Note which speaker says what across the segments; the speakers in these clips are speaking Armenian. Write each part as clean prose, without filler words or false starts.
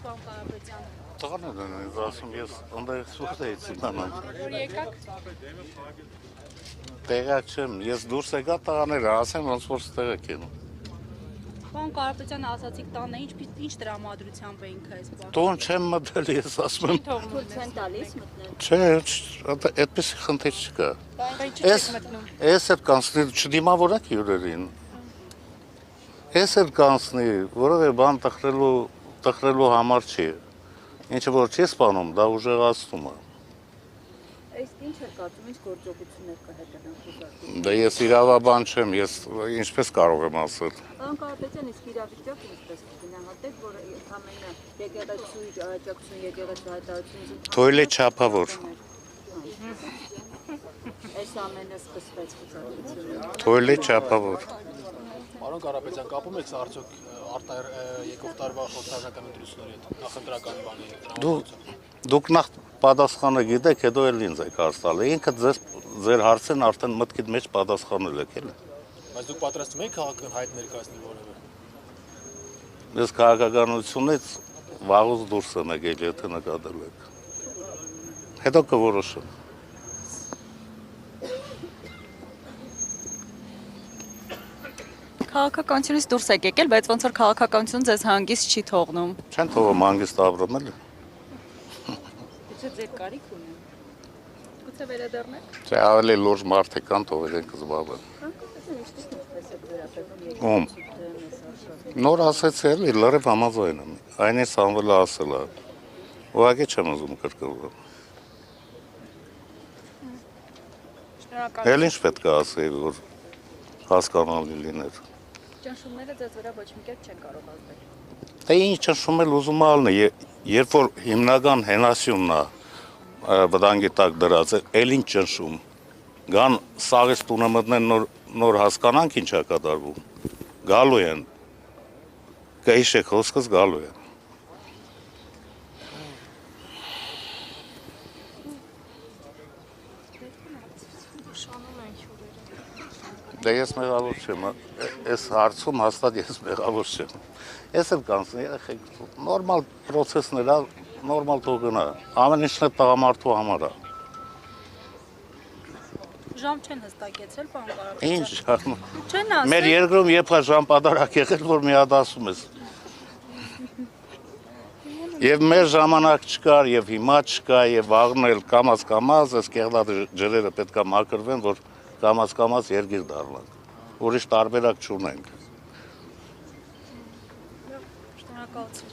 Speaker 1: պարոն Կարապետյան։
Speaker 2: Տղաներ են ինձ ասում, ես ընդեղ սուրտ էի իմանամ։
Speaker 1: Որ եկաք։
Speaker 2: Տեղակ չեմ, ես դուրս եկա տղաները, ասեմ ոնց որ ստեղակ են։
Speaker 1: Պարոն Կարապետյանը ասացիք տանը ինչ տրամադրությամբ էինք այս բանը։
Speaker 2: Տուն չեմ մտել, ես ասում եմ։
Speaker 1: Թողնում են տալիս մտնել։
Speaker 2: Չէ, այդպես խնդիր չկա։
Speaker 1: Բայց չեք մտնում։
Speaker 2: Էս էլ կանցնի, չդիմավորեք հյուրերին։ Էս էլ կանցնի, որովե բան տխրելու համար չի։ Ինչը որ չի սպանում, դա ուժեղացնում է։
Speaker 3: Այս ինչ է կարծում, ինչ գործողություններ կա հետագան։
Speaker 2: Դա ես իրավաբան չեմ, ես ինչպես կարող եմ ասել։
Speaker 3: Պարոն Կարապետյան, իսկ իրավիճակը ինչպես կգնահատեք, որ ամենը եկեղեցու աջակցություն, եկեղեցու հայտարարությունից
Speaker 2: Թույլի չափավոր։
Speaker 3: այս ամենը սկսվեց ցուցադրությունը։
Speaker 2: Թույլի չափավոր։
Speaker 4: Պարոն Կարապետյան, կապում եք արդյոք եկող տարվա խորհրդարանական ընտրությունների հետ, նախընտրական բանի։
Speaker 2: Դուք նախ պատասխանը գիտեք, հետո էլ ինձ եք հարց տալի։ Ինքը ձեր հարցին արդեն մտքիդ մեջ պատասխանել եք, էլի։
Speaker 4: Բայց դուք պատրաստվում եք քաղաքական հայտ ներկայացնել որևէ։
Speaker 2: Ես քաղաքականությունից վաղուց դուրս եմ եկել, եթե նկատել եք։ Հետո կորոշեմ։
Speaker 5: Քաղաքականությունից դուրս եք եկել, բայց ոնց որ քաղաքականություն ձեզ հանգիստ չի թողնում։
Speaker 2: Չեն թողում հանգիստ ապրում, էլի։
Speaker 3: Գուցե ձեր կարիք ունեն։
Speaker 1: Գուցե վերադառնաք։
Speaker 2: Չէ, ավելի լուրջ մարդիկ կան, թողեք զբաղվեն։ Ում։ Նոր ասեցի էլի, լրիվ համաձայն եմ։ Այնի Սամվելը ասել է։ Ուղղակի չեմ ուզում կրկնվել։
Speaker 1: Շնորհակալ։
Speaker 2: Էլ ինչ պետք է ասեի, որ հասկանալի լիներ։
Speaker 1: Ճնշումները ձեզ վրա ոչ մի կերպ չեն կարող ազդել։
Speaker 2: Դե ինչ ճնշում էլ ուզում ալնի, երբ որ հիմնական հենասյունն է վտանգի տակ դրած, էլ ինչ ճնշում։ Գան սաղից տունը մտնեն նոր հասկանանք ինչ է կատարվում։ Գալու են։ Կհիշեք խոսքս գալու են։ Դե ես մեղավոր չեմ, այս հարցում հաստատ ես մեղավոր չեմ։ Ես էլ կանցնի, երեխեք, նորմալ պրոցեսներ է, նորմալ թողնա, ամեն ինչն է տղամարդու համար է։
Speaker 1: Ժամ չեն հստակեցրել, պարոն Կարապետյան։
Speaker 2: Ինչ ժամ։
Speaker 1: Չեն ասել։
Speaker 2: Մեր երկրում երբ է ժամ պատարակ եղել, որ մի հատ ասում ես։ Եվ մեր ժամանակ չկար, եւ հիմա չկա, եւ վաղն էլ կամաց-կամաց այս կեղտած ջրերը պետք է մաքրվեն, որ կամաց-կամաց երգիր դառնանք։ Ուրիշ տարբերակ չունենք։
Speaker 1: Շնորհակալություն։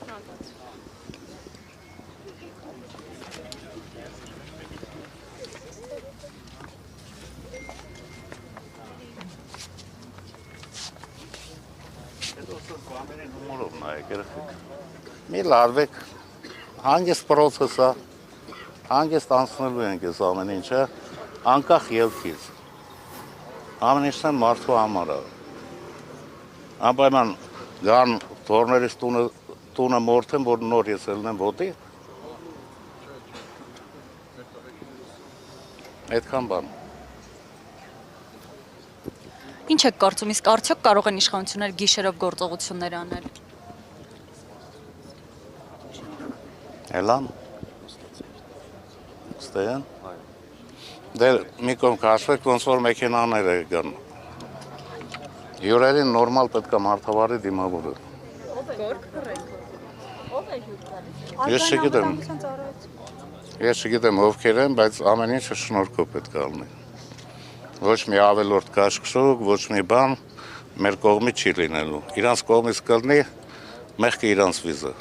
Speaker 2: Մի լարվեք, հանգիստ պրոցես է, հանգիստ անցնելու ենք ես ամեն ինչը, անկախ ելքից։ Ամեն ինչն են մարդու համար է։ Անպայման գան թորներից տունը մորթեն, որ նոր ես ելնեմ ոտի։ Այդքան բան։
Speaker 5: Ինչ եք կարծում, իսկ արդյոք կարող են իշխանությունները գիշերով գործողություններ անել։
Speaker 2: Էլան։ Ստեն։ Դե մի կողմ քաշվեք, ոնց որ մեքենաներ եկան։ Հյուրերին նորմալ պետք է մարդավարի դիմավորել։ Ես չգիտեմ ովքեր են, բայց ամեն ինչը շնորհքով պետք է ալնի։ Ոչ մի ավելորդ կաշկշուկ, ոչ մի բան մեր կողմից չի լինելու։ Իրանց կողմից կլինի, մեղքը իրանց վիզը։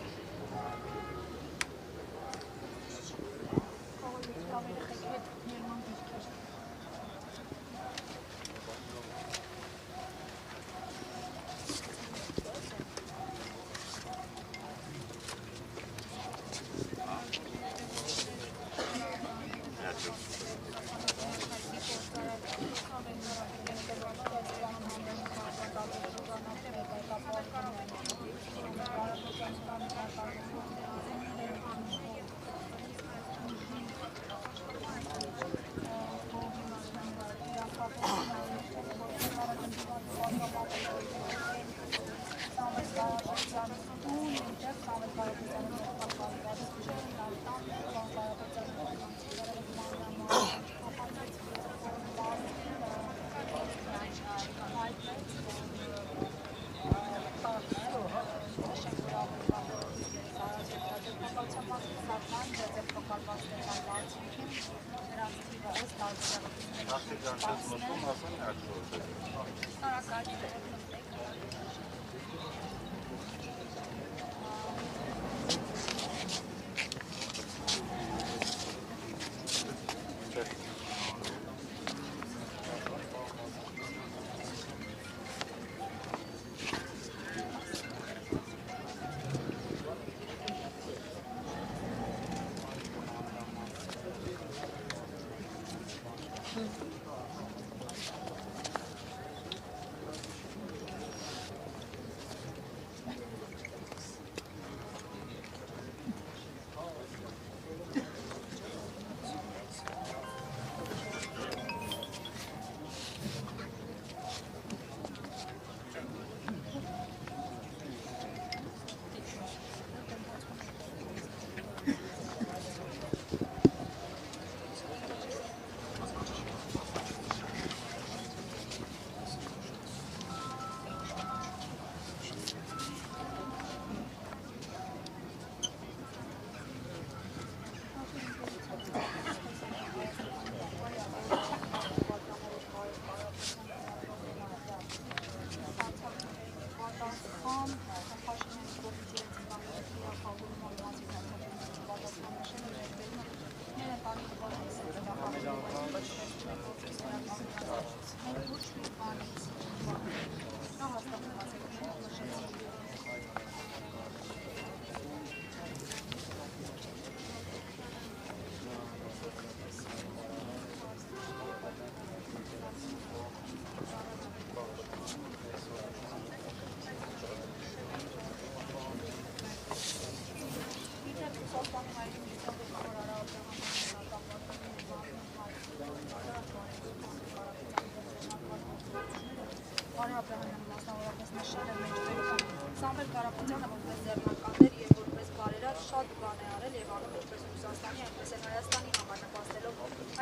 Speaker 1: Սամվել Կարապետյանը որպես ձեռնարկատեր եւ որպես բարերար շատ բան է արել եւ անում ինչպես Ռուսաստանի, այնպես էլ Հայաստանի համար նպաստելով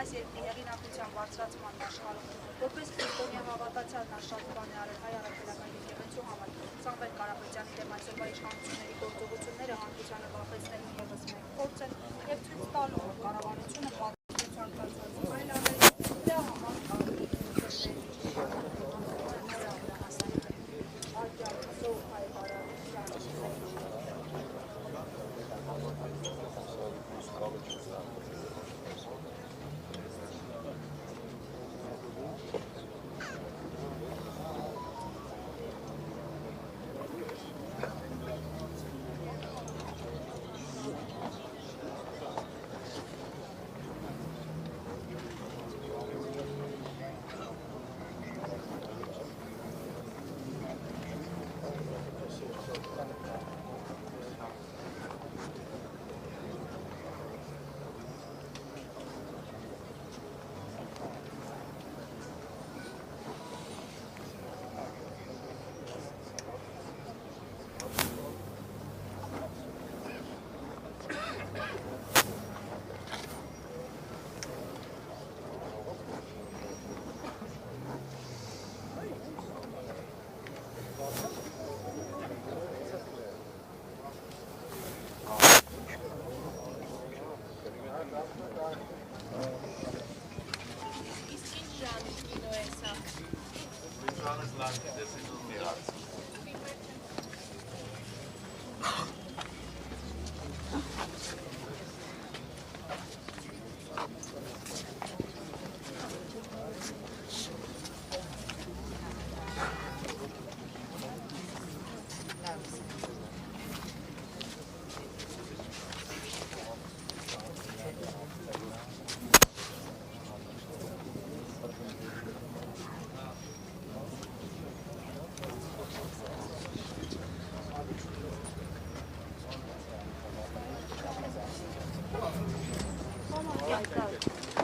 Speaker 1: այս երկրի հեղինակության բարձրացման աշխարհում։ Որպես քրիստոնյա հավատացյալ նա շատ բան է արել հայ առաքելական եկեղեցու համար։ Սամվել Կարապետյանի դեմ այսօրվա իշխանությունների գործողությունները հանգուցյանը վախեցնելու եւս մեկ փորձ են եւ ցույց տալու, որ կառավարությունը պատասխանատվություն այլ անել դրա համար կարելի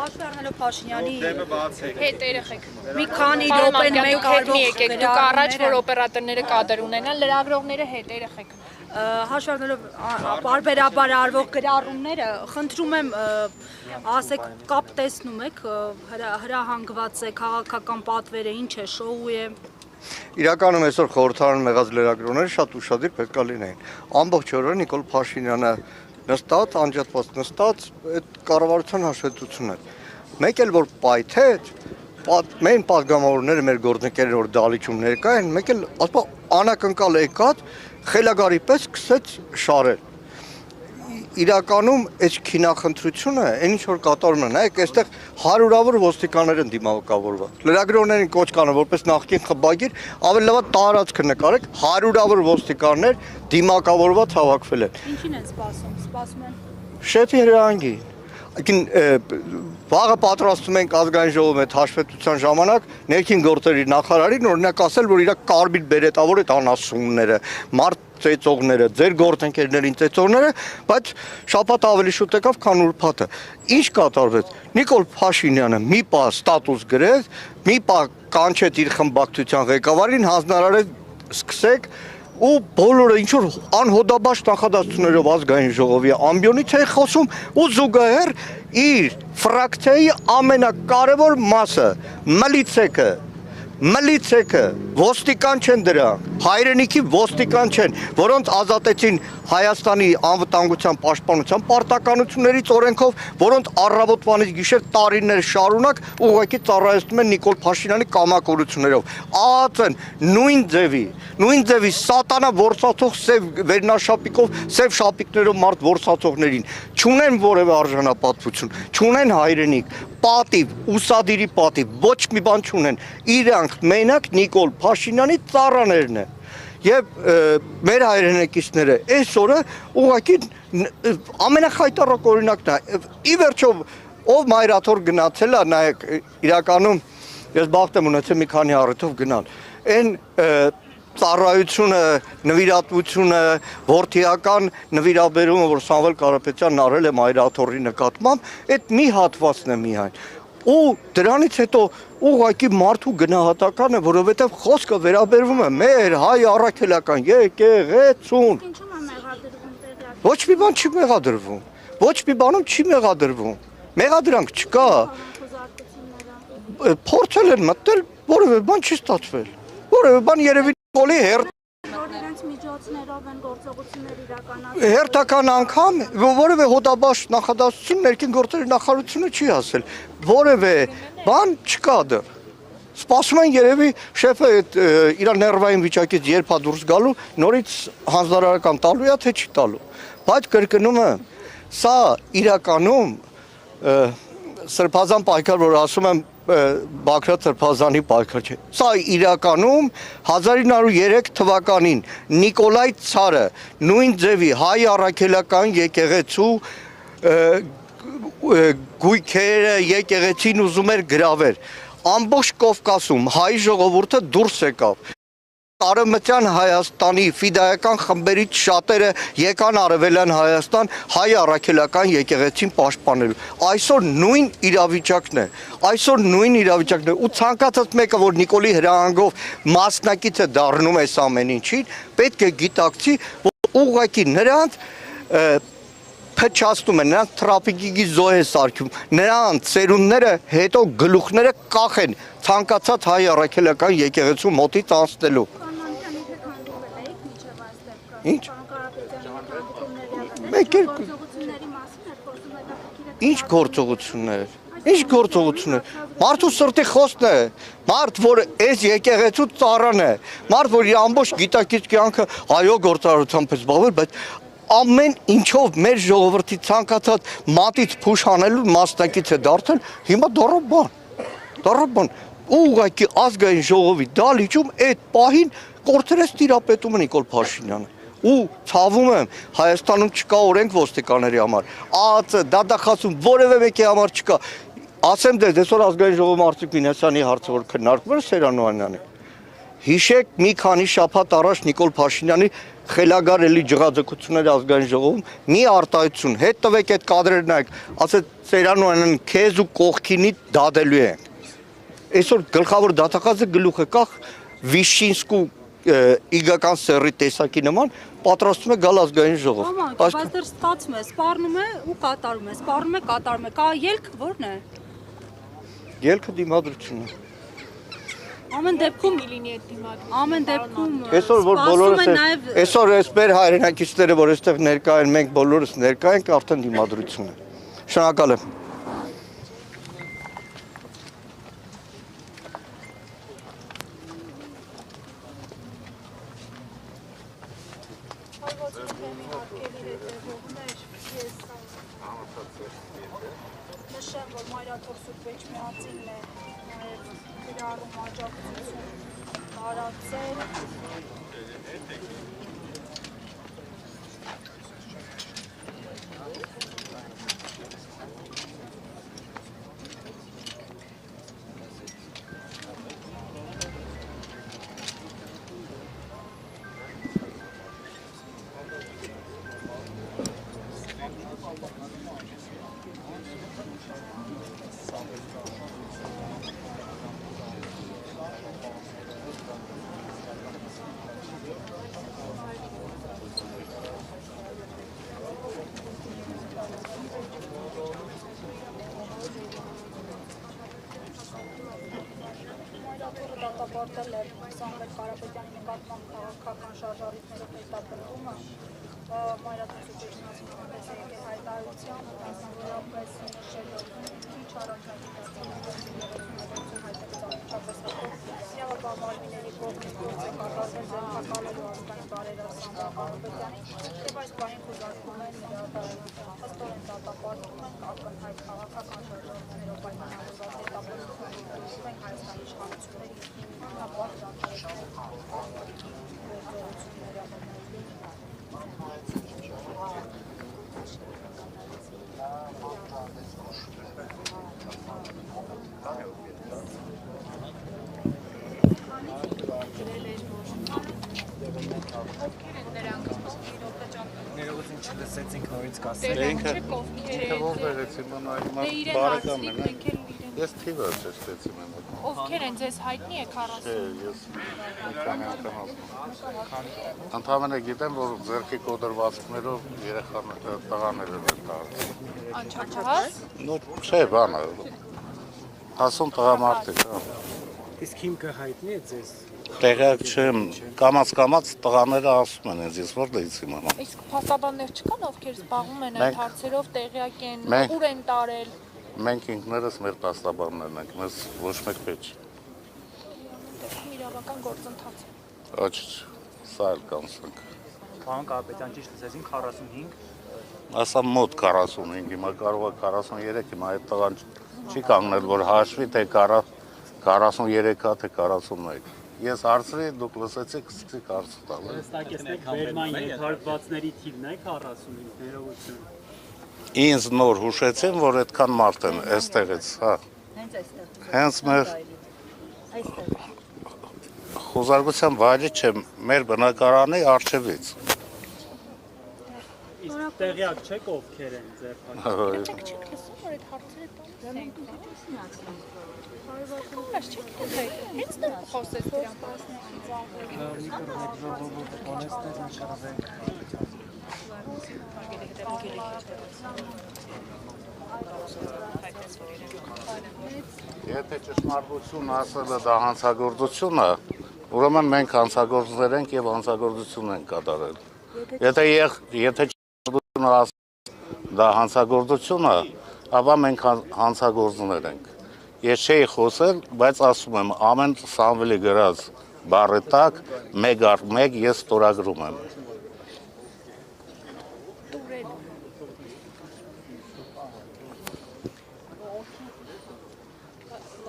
Speaker 1: Հաշվի առնելով Փաշինյանի
Speaker 6: հետ երեխեք։
Speaker 1: մի քանի րոպեն մեկ արվող
Speaker 6: եկեք դուք առաջ որ օպերատորները կադր ունենան, լրագրողները հետ երեխեք։
Speaker 1: Հաշվի առնելով բարբերաբար արվող գրառումները, խնդրում եմ ասեք կապ տեսնում եք, հրահանգված է քաղաքական պատվերը, ինչ է, շոու է։
Speaker 7: Իրականում այսօր խորհրդարան եղած լրագրողները շատ ուշադիր պետք է լինեին։ Ամբողջ օրը Նիկոլ Փաշինյանը նստած, անջատված նստած այդ կառավարության հաշվետվությունն է։ մեկ էլ որ պայթեց, մեն պատգամավորները մեր գործընկերները որ դալիճում ներկա են, մեկ էլ ասպա անակնկալ եկած խելագարի պես սկսեց շարել։ Իրականում այս քինախնդրությունը, այն ինչ որ կատարում են, նայեք, այստեղ հարյուրավոր ոստիկաններ են դիմակավորված։ Լրագրողներին կոչ կանը որպես նախկին խմբագիր, ավելի լավ տարածքը նկարեք, հարյուրավոր ոստիկաններ դիմակավորված հավաքվել են։
Speaker 1: Ինչին են սպասում։ Սպասում են
Speaker 7: Շեֆի հրահանգի։ Վաղը պատրաստում ենք ազգային ժողովի հետ հաշվետվության ժամանակ ներքին գործերի նախարարին օրինակ ասել, որ իր կարմիր բերետավոր այդ անասունները, մարդ ծեծողները, ձեր գործընկերներին ծեծողները, բայց շաբաթ ավելի շուտ եկավ, քան ուրբաթը։ Ինչ կատարվեց։ Նիկոլ Փաշինյանը մի պահ ստատուս գրեց, մի պահ կանչեց իր խմբակցության ղեկավարին, հանձնարարեց սկսեք ու բոլորը ինչ որ անհոդաբաց նախադասություններով ազգային ժողովի ամբիոնից է խոսում ու զուգահեռ իր ֆրակցիայի ամենակարևոր մասը մլիցեքը ոստիկան չեն դրանք, հայրենիքի ոստիկան չեն, որոնց ազատեցին Հայաստանի անվտանգության պաշտպանության պարտականություններից օրենքով, որոնց առավոտվանից գիշեր տարիներ շարունակ ուղղակի ծառայեցնում են Նիկոլ Փաշինյանի կամակորություններով։ ԱԱԾ-ն նույն ձևի սատանա որսացող սև վերնաշապիկով, սև շապիկներով մարդ որսացողներին չունեն որևէ արժանապատվություն, չունեն հայրենիք, պատիվ, ուսադիրի պատիվ, ոչ մի բան չունեն։ Իրանք մենակ Նիկոլ Փաշինյանի ծառաներն են։ Եվ մեր հայրենակիցները այսօրը ուղղակի ամենախայտառակ օրինակն է։ Ի վերջո ով մայրաթոր գնացել է, նայեք, իրականում ես բախտ եմ ունեցել մի քանի առիթով գնալ։ Այն ծառայությունը, նվիրատվությունը, որդիական նվիրաբերումը, որ Սամվել Կարապետյանն արել է մայրաթորի նկատմամբ, այդ մի հատվածն է միայն։ Ու դրանից հետո ուղղակի մարդու գնահատականը, որովհետև խոսքը վերաբերվում է մեր հայ առաքելական եկեղեցուն։
Speaker 1: Ինչու՞մ է մեղադրվում տեղյակ։
Speaker 7: Ոչ մի բան չի մեղադրվում։ Ոչ մի բանում չի մեղադրվում։ Մեղադրանք չկա։ Փորձել են մտնել, որևէ բան չի ստացվել։ Որևէ բան երևի Նիկոլի հերթ
Speaker 1: Որ իրենց միջոցներով են գործողություններ իրականացնում։
Speaker 7: հերթական անգամ որևէ հոդաբաց նախադասություն ներքին գործերի նախարարությունը չի ասել։ Որևէ բան չկա դեռ։ Սպասում են երևի շեֆը այդ իր ներվային վիճակից երբ է դուրս գալու, նորից հանձնարարական տալու է, թե չի տալու։ Բայց կրկնում եմ, սա իրականում սրբազան պայքար, որ ասում եմ Բաքրատ Սրբազանի պայքար չէ։ Սա իրականում 1903 թվականին Նիկոլայ Ցարը նույն ձևի հայ առաքելական եկեղեցու գույքերը եկեղեցին ուզում էր գրավել։ Ամբողջ Կովկասում հայ ժողովուրդը դուրս եկավ։ Արևմտյան Հայաստանի ֆիդայական խմբերից շատերը եկան Արևելյան Հայաստան հայ առաքելական եկեղեցին պաշտպանելու։ Այսօր նույն իրավիճակն է։ Ու ցանկացած մեկը, որ Նիկոլի հրահանգով մասնակից է դառնում այս ամեն ինչին, պետք է գիտակցի, որ ուղղակի նրանց փչացնում են, նրանց տրաֆիկի զոհ է սարքում, նրանց ծերունները հետո գլուխները կախեն ցանկացած հայ առաքելական եկեղեցու մոտից անցնելու։ Ինչ։ Ինչ գործողություններ։ Մարդու սրտի խոսքն է։ Մարդ, որ այս եկեղեցու ծառան է։ Մարդ, որ իր ամբողջ գիտակից կյանքը այո գործարարությամբ է զբաղվել, բայց ամեն ինչով մեր ժողովրդի ցանկացած մատից փուշ անելու մասնակից է դարձել, հիմա դառավ ուղղակի ազգային ժողովի դալիճում այդ պահին կորցրեց տիրապետումը Նիկոլ Փաշինյանը։ Ու ցավում եմ, Հայաստանում չկա օրենք ոստիկանների համար։ ԱԱԾ դատախազում որևէ մեկի համար չկա։ Ասեմ դες այսօր ազգային ժողովի Արծիկ Մինասյանի հարցը որ քննարկվում էր Սերանոյանյանի։ Հիշեք մի քանի շաբաթ առաջ Նիկոլ Փաշինյանի խելագար էլի ջղաձգությունների ազգային ժողովում մի արտահայտություն, հետ տվեք այդ կադրերը նայեք, ասեց Սերանոյանն քեզ ու կողքինի դադելու են։ Այսօր գլխավոր դատախազը գլուխը կախ Վիշինսկու իգական սերի տեսակի նման պատրաստում է գալ ազգային ժողով։
Speaker 1: Բայց դեռ ստացվում է, սպառնում է ու կատարում է, սպառնում է, կատարում է։ Կա ելք, ո՞րն է։
Speaker 7: Ելքը դիմադրությունն է։
Speaker 6: Ամեն դեպքում լինի այդ դիմադրությունը։
Speaker 1: Ամեն դեպքում
Speaker 7: Այսօր որ բոլորս այսօր այս մեր հայրենակիցները, որ այստեղ ներկա են, մենք բոլորս ներկա ենք, արդեն դիմադրություն է։ Շնորհակալ եմ։
Speaker 1: թեմի հարկելի հետևողներ, ես նշեմ, որ Մայրաթոր Սուրբ Էջմիածինն է նաև գրառում աջակցություն տարածել։ Դատապարտել է Սամվել Կարապետյանի նկատմամբ քաղաքական շարժառիթներով հետապնդումը Մայրաթոր Սուրբ Էջմիածինի հանդես է եկել հայտարարությամբ, մասնավորապես նշելով քիչ առաջ իրավապահ մարմինների կողմից գործ է կատարվել ձերբակալելու ազգային բարերար Սամվել Կարապետյանին և այս պահին խուզարկում են հստորեն դատապարտում են ակնհայտ քաղաքական շարժառիթներով պայմանավորված հետապնդում ենք Հայաստանի իշխանությունների Հապարտ ճանաչել
Speaker 8: Ներողություն չլսեցինք նորից
Speaker 6: Դե
Speaker 8: կասել։
Speaker 6: ինքը ովքեր
Speaker 2: վերեցի մնայ
Speaker 6: իրեն
Speaker 2: բարեկամ
Speaker 6: հարցրի,
Speaker 2: են։
Speaker 6: մենք էլ իրեն
Speaker 2: Ես թիվը չստեցի մենակ։
Speaker 6: ովքեր են ձեզ հայտնի է 40
Speaker 2: Ես քանի անգամ ասում։ Ընդհանրապես գիտեմ, որ ձեռքի կոդրվածքներով երեխաները տղաները են տարածել։
Speaker 6: անչափահաս
Speaker 2: Նո, չէ, բանը։ Ասում տղամարդիկ, հա։
Speaker 8: Իսկ հիմքը հայտնի է ձեզ։
Speaker 2: Տեղյակ չեմ, կամաց տղաները ասում են ինձ, ես որտեղից իմանամ։
Speaker 6: իսկ փաստաբաններ չկան ովքեր զբաղվում են այդ
Speaker 2: Մենք-
Speaker 6: հարցերով տեղյակ են
Speaker 2: Մենք-
Speaker 6: ուր են տարել
Speaker 2: Մենք ինքներս մեր դաստաբաններն ենք, մեզ ոչ մեկ պետք չի։
Speaker 6: իրավական գործընթաց
Speaker 2: Ոչ, սա էլ կանցնենք։
Speaker 8: Պարոն Կարապետյան, ճիշտ լսեցին 45։
Speaker 2: Ասա մոտ 45, հիմա կարող է 43, հիմա այդ տղան չի կանգնել, որ հաշվի թե 43 հա թե 41։ Ես հարցրի, դուք լսեցիք, սկսեցիք հարց տալ։
Speaker 9: Հստակեցնեք վերման ենթարկվածների թիվն է 45, ներողություն։
Speaker 2: Ինձ նոր հուշեցին, որ այդքան մարդ են այստեղից, հա։
Speaker 3: Հենց այստեղ։
Speaker 2: Հենց մեր
Speaker 3: Այստեղ։
Speaker 2: խոզարկության վայրի չէ, մեր բնակարանի առջևից։
Speaker 9: Իսկ տեղյակ չեք ովքեր են ձերբակալել։
Speaker 6: Դեք չեք լսում որ այդ հարցերը տալիս են Բայց չեք լսել հենց նա խոսեց դրան
Speaker 2: Եթե ճշմարտություն ասելը դա հանցագործություն է, ուրեմն մենք հանցագործներ ենք եւ հանցագործություն ենք կատարել։ Եթե ճշմարտությունը ասել դա հանցագործություն է, ապա մենք հանցագործներ ենք։ Ես չէի խոսել, բայց ասում եմ, ամեն Սամվելի գրած բառի տակ մեկ առ մեկ ես ստորագրում եմ։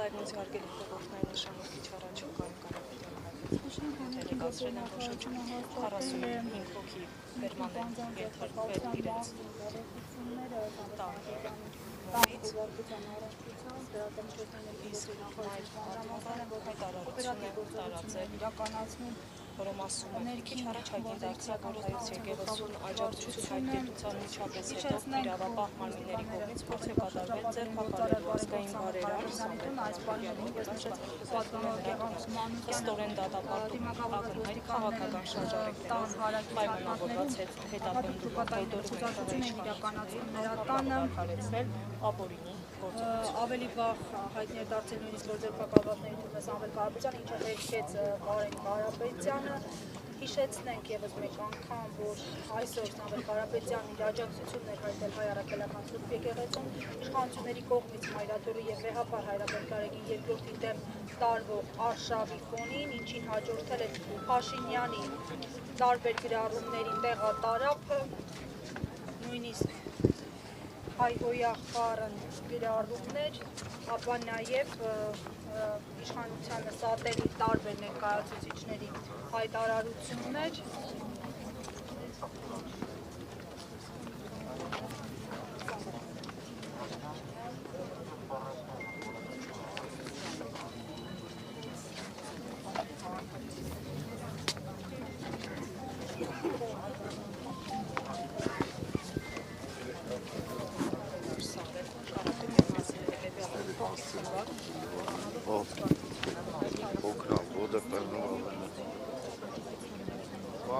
Speaker 10: Լայվնոցի հարգելի հետևորդների նշանակիչ առաջուկային Կարապետյան դելեգացրել են Ռոշոջում 45 հոգի վերման են ենթարկվել իրենց
Speaker 1: իրականացնում
Speaker 10: որում ասում են քիչ առաջ հայտնի դարձավ, որ հայոց եկեղեցուն աջակցություն հայտարարության միջապես հետո իրավապահ մարմինների կողմից փորձ է կատարվել ձերբակալելու ազգային բարերար Սամվել Կարապետյանին, ես նշեց ըստորեն դատապարտում ակնհայտ քաղաքական շարժառիթներով պայմանավորված հետապնդում
Speaker 1: խոզարկությունն իրականացնում ներականը
Speaker 10: ապօրինի
Speaker 1: ավելի վաղ հայտնի է դարձել նույնիսկ որ ձերբակալվածների թվում է Սամվել Կարապետյանը, ինչը հերքեց Կարեն Կարապետյանը, Հիշեցնենք եւս մեկ անգամ, որ այսօր Սամվել Կարապետյանն իր աջակցությունն էր հայտնել հայ առաքելական Սուրբ եկեղեցուն իշխանությունների կողմից Մայրաթորի եւ վեհապար Հայրաբեկ Գարեգին երկրորդի դեմ տարվող արշավի ֆոնին, ինչին հաջորդել էր Փաշինյանի տարբեր գրառումների տեղատարափը, նույնիսկ հայհոյախառն գրառումներ, ապա նաեւ իշխանությանը սատելի տարբեր ներկայացուցիչների հայտարարություններ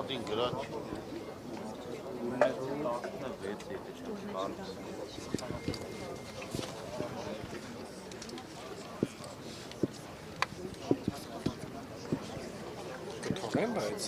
Speaker 2: Vladin Grad.
Speaker 4: Թողնեմ բայց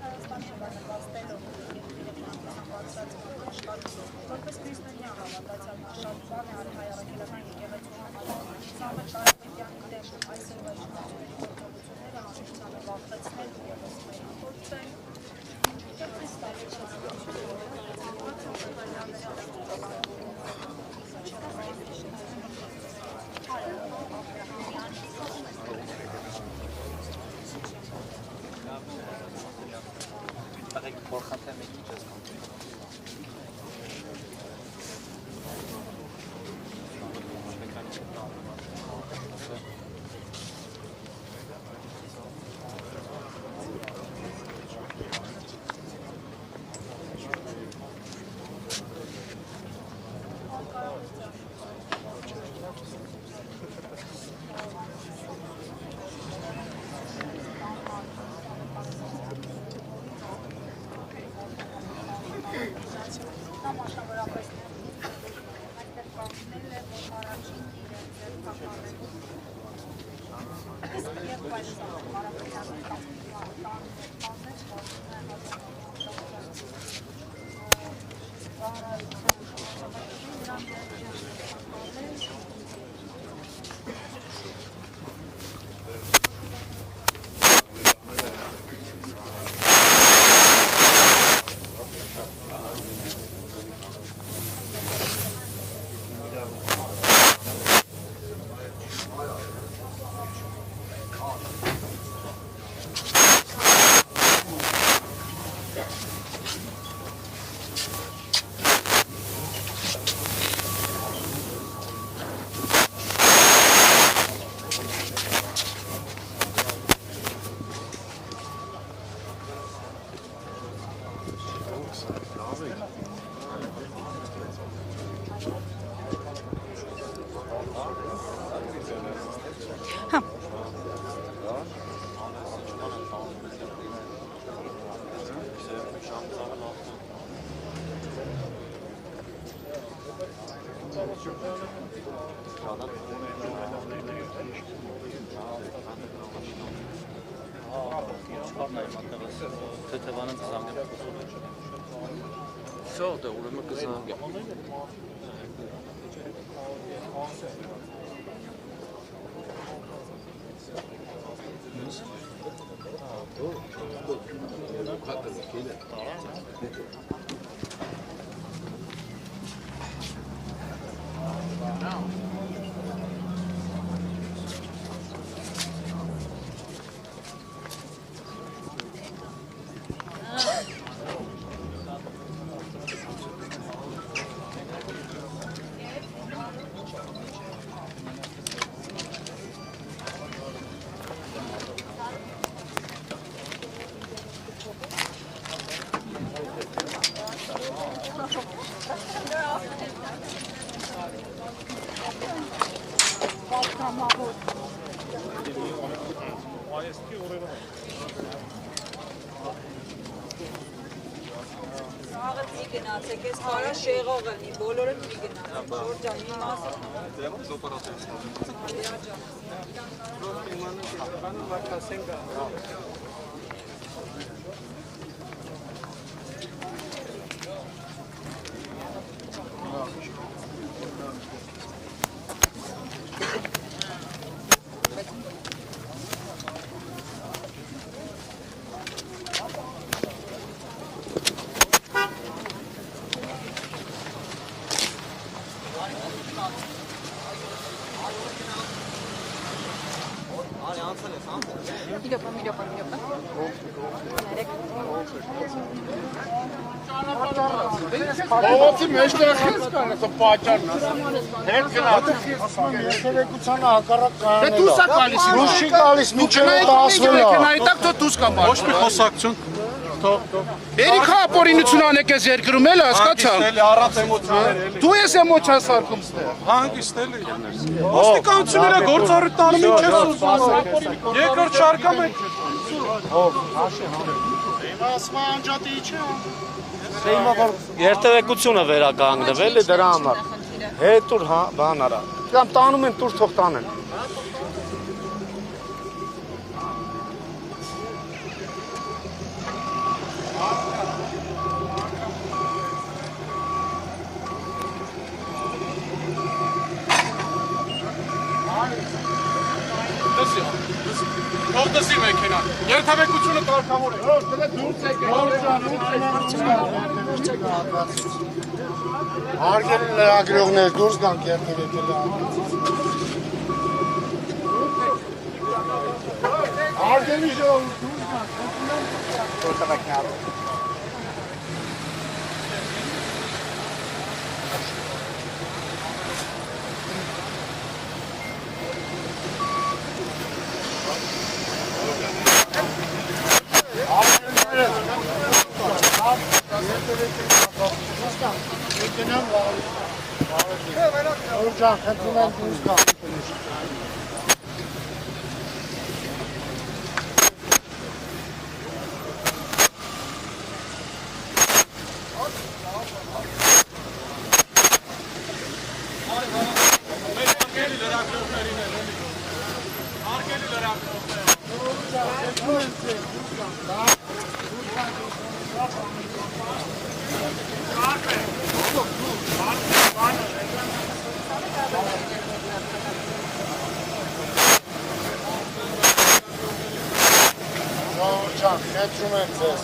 Speaker 1: Հայաստանի
Speaker 11: Բողոցի մեջտեղ ես կան, ասա պաճարն ասա։ Հետ գնացը։ Երեկուցանը հակառակ կանել։ Դե դուս է գալիս։ Դուս չի գալիս, մինչև 10-ը։ Մեքենայի տակ թող դուս կամ։ Ոչ մի խոսակցություն։ Երիք ապօրինություն անեք ես երկրում էլ հասկացա։ Հանգիստ էլի առանց էմոցիաներ էլի։ Դու ես էմոցիա սարքում ստեղ։ Հանգիստ էլի։ Ոստիկանությունները գործառույթ տանում ինչ ես ուզում։ Երկրորդ շարքամ եք։ Հով, հաշի համ։ Հիմա ասում անջատի չէ։
Speaker 12: Հիմա որ երթևեկությունը վերականգնվել է դրա համար։ Հետ ուր բան արա։ Կամ տանում են տուր թող տանեն։
Speaker 11: Թող դսի մեքենան, երթևեկությունը կարգավոր է։ Դրա դուրս եկեք։ Հարգելի լրագրողներ, դուրս գանք երթևեկելը։ Հարգելի ժողովուրդ, դուրս գանք։ Որտեղ Ուրջան, խնդրում են դուրս գան։ Արգելի լրագրողներին էլ, արգելի լրագրողներ։ Ջան, խնդրում եմ ձեզ,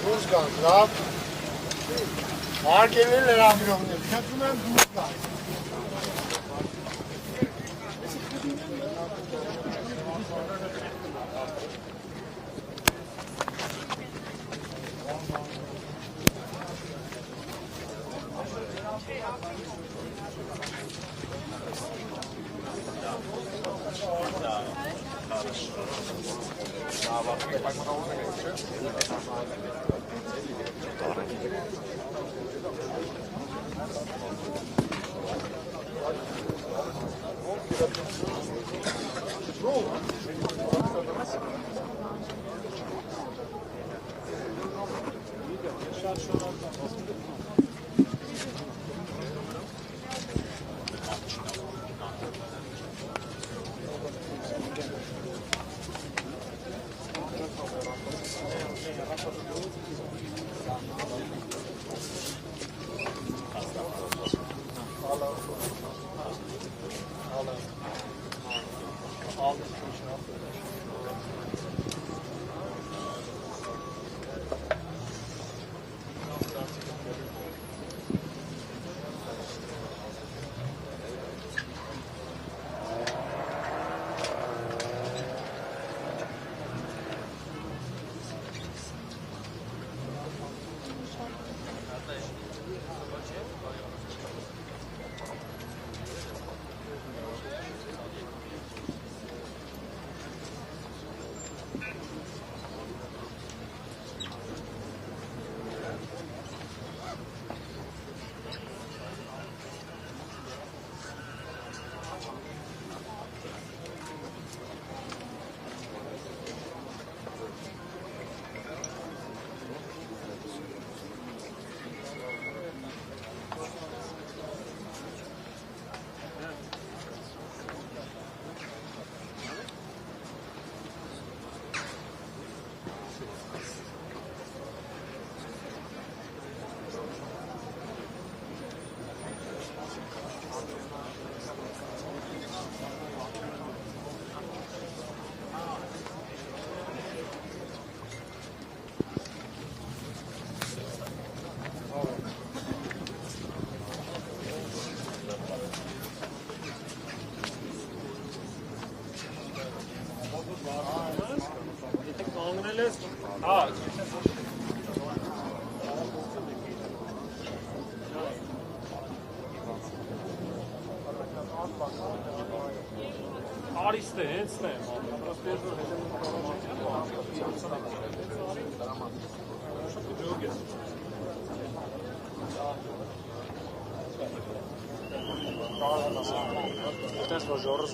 Speaker 11: դուրս գանք, լավ։ Հարգելի լրագրողներ, խնդրում եմ դուրս գանք։
Speaker 4: Արիստը հենց է, Այդպես որ ժորը